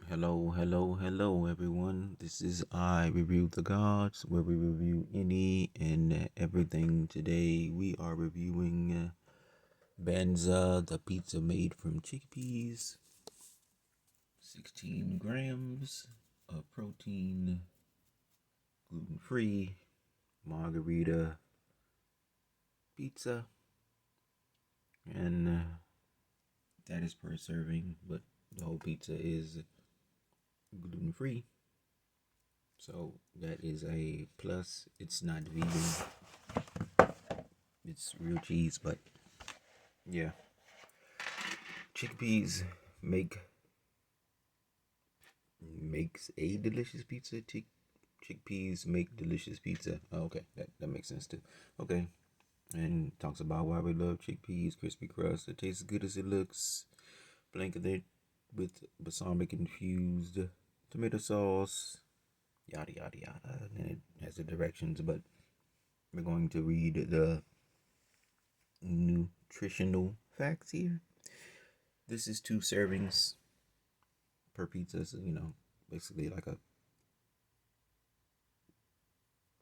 Hello, everyone. This is I Review the Gods, where we review any and everything. Today, we are reviewing Banza, the pizza made from chickpeas, 16 grams of protein, gluten-free, Margherita pizza, and that is per serving, but the whole pizza is gluten-free. So that is a plus. It's not vegan. It's real cheese, but yeah. Chickpeas make makes a delicious pizza. Chickpeas make delicious pizza. Oh, okay, that makes sense too. Okay, and talks about why we love chickpeas, crispy crust. It tastes good as it looks. Blanketed with balsamic infused tomato sauce. Yada yada yada. And it has the directions, but we're going to read the nutritional facts here. This is 2 servings per pizza, so basically like a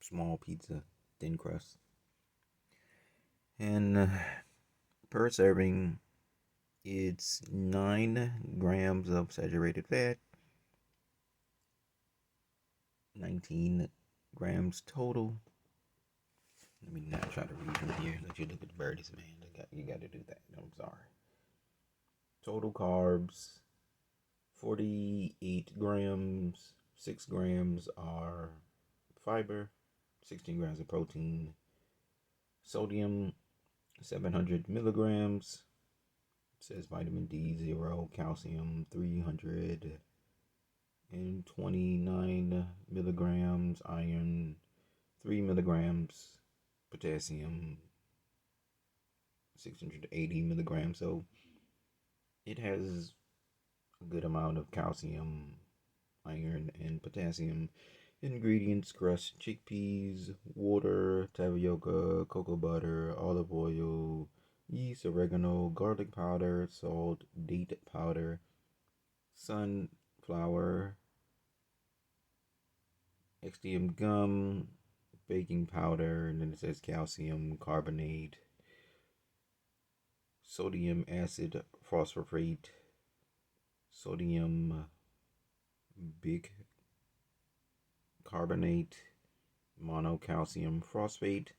small pizza, thin crust. And per serving, it's 9 grams of saturated fat, 19 grams total. Let me not try to read from here. Let you look at the birdies, man. You got to do that. I'm sorry. Total carbs, 48 grams. 6 grams are fiber, 16 grams of protein. Sodium, 700 milligrams. It says vitamin D 0, calcium 329 milligrams, iron 3 milligrams, potassium 680 milligrams. So it has a good amount of calcium, iron, and potassium. Ingredients: crushed chickpeas, water, tapioca, cocoa butter, olive oil, yeast, oregano, garlic powder, salt, date powder, sunflower, XDM gum, baking powder, and then it says calcium carbonate, sodium acid phosphorate, sodium bicarbonate, monocalcium phosphate.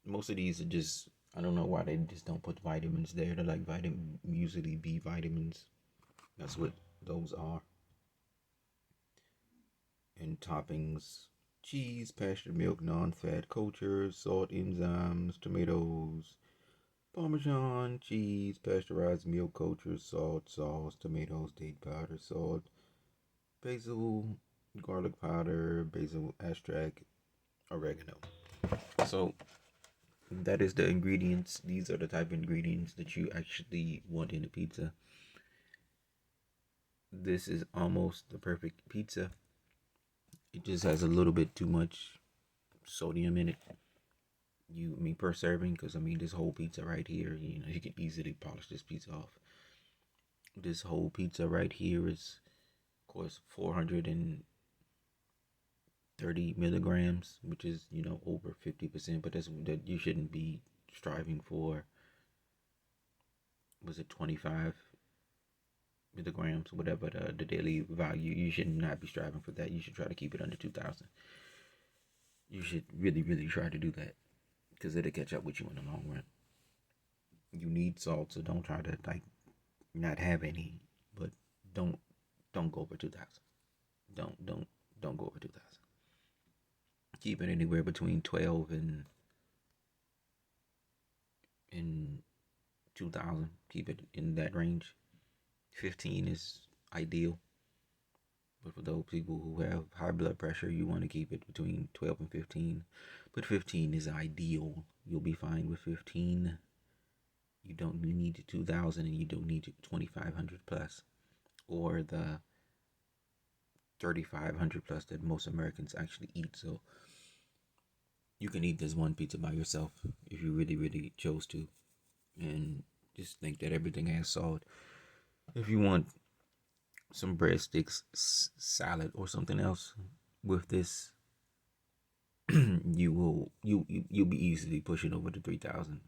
Most of these are just, I don't know why they just don't put vitamins there. They're like usually B vitamins. That's what those are. And toppings: cheese, pastured milk, non-fat cultures, salt, enzymes, tomatoes, Parmesan, cheese, pasteurized milk cultures, salt, sauce, tomatoes, date powder, salt, basil, garlic powder, basil extract, oregano. So that is the ingredients. These are the type of ingredients that you actually want in a pizza. This is almost the perfect pizza. It just has a little bit too much sodium in it. Per serving, because this whole pizza right here, you can easily polish this pizza off. This whole pizza right here is, of course, 430 milligrams, which is over 50%. But that you shouldn't be striving for. Was it 25 milligrams, whatever the daily value? You should not be striving for that. You should try to keep it under 2,000. You should really try to do that, because it'll catch up with you in the long run. You need salt, so don't try to not have any, but don't go over 2,000. Don't go over 2,000. Keep it anywhere between 12 and 2,000. Keep it in that range. 15 is ideal. But for those people who have high blood pressure, you want to keep it between 12 and 15. But 15 is ideal. You'll be fine with 15. You don't need 2,000, and you don't need 2,500 plus, or the 3,500 plus that most Americans actually eat. So you can eat this one pizza by yourself if you really chose to, and just think that everything has salt. If you want some breadsticks, salad, or something else with this, you'll be easily pushing over the 3,000.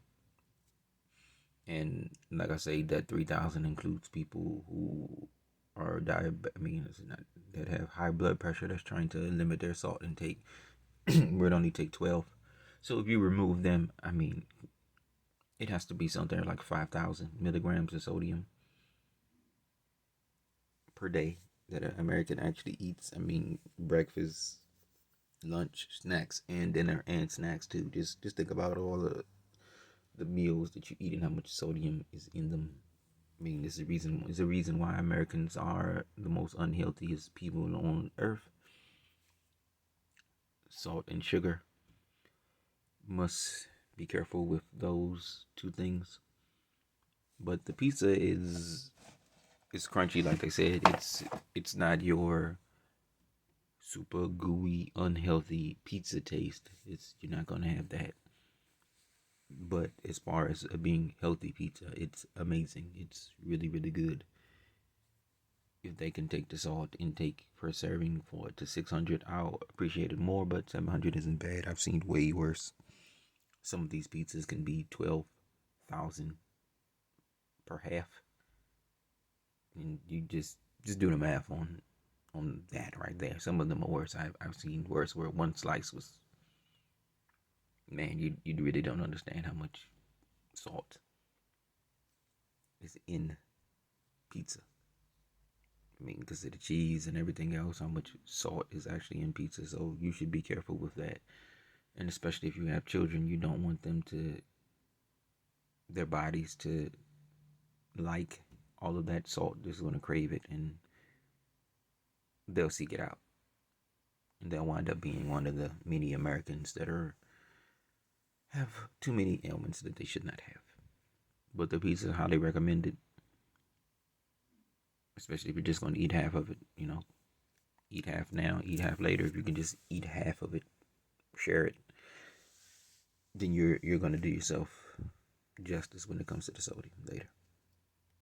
And like I say, that 3,000 includes people who are diabetic. I mean, it's not, that have high blood pressure that's trying to limit their salt intake. Where it only take 12. So if you remove them, I mean, it has to be something like 5,000 milligrams of sodium per day that an American actually eats. I mean, breakfast, lunch, snacks, and dinner, and snacks too. Just think about all the meals that you eat and how much sodium is in them. I mean, it's a reason why Americans are the most unhealthiest people on earth. Salt and sugar. Must be careful with those two things. But the pizza is it's crunchy, like they said. It's not your super gooey, unhealthy pizza taste. It's You're not gonna have that. But as far as being healthy pizza, it's amazing. It's really, really good. If they can take the salt intake per serving for it to 600, I'll appreciate it more. But 700 isn't bad. I've seen way worse. Some of these pizzas can be 12,000 per half, and you just do the math on that right there. Some of them are worse. I've seen worse where one slice was, man, you really don't understand how much salt is in pizza. I mean, because of the cheese and everything else, how much salt is actually in pizza. So you should be careful with that. And especially if you have children, you don't want their bodies to like all of that salt. They're just going to crave it and they'll seek it out. And they'll wind up being one of the many Americans that have too many ailments that they should not have. But the pizza is highly recommended, especially if you're just going to eat half of it. Eat half now, eat half later. If you can just eat half of it, share it, then you're going to do yourself justice when it comes to the sodium later.